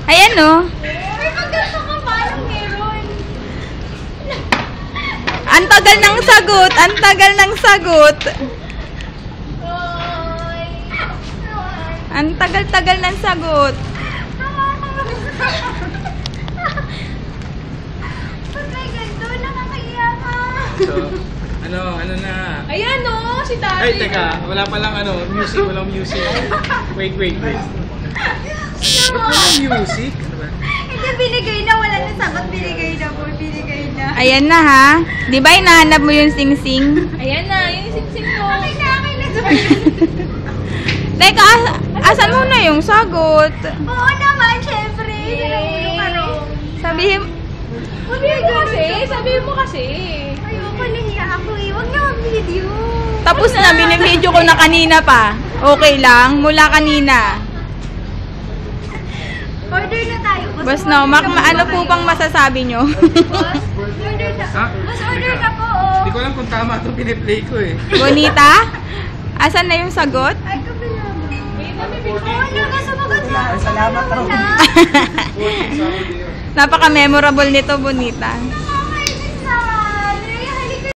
Ayan o. May pagkaso ka ba? Anong meron? Ang tagal ng sagot. Ang tagal ng sagot. Oy. Ang tagal-tagal ng sagot. Ba't may ganito? Nakakahiya ka. So, ano na? Ayan o, si Daddy. Ay, teka, wala palang music, walang music. Wait. Ba't walang music? Ano ba? Hindi, binigay na. Wala na sagot. Binigay na po. Binigay na. Ayan na ha. Di ba hinahanap mo yung sing-sing? Ayan na, yung singsing ko. Okay na. Teka, asan mo na yung sagot? Oo naman, syempre. Nalaulo ka rin. Sabihin, Sabihin mo kasi. Sabihin mo kasi. Ayoko, nahiya ako eh. Huwag na mag-video. tapos na, binibidyo ko na kanina pa. Okay lang, mula kanina. Order na tayo. Boss no, ano po bang masasabi nyo? Boss, order na. Ha? Boss, order Teka. na po. Oh. Hindi ko alam kung tama itong piniplay ko eh. Bonita? Asan na yung sagot? Ay, kabila ba? Oo na, sumagot na. Salamat na. Napaka-memorable nito, Bonita.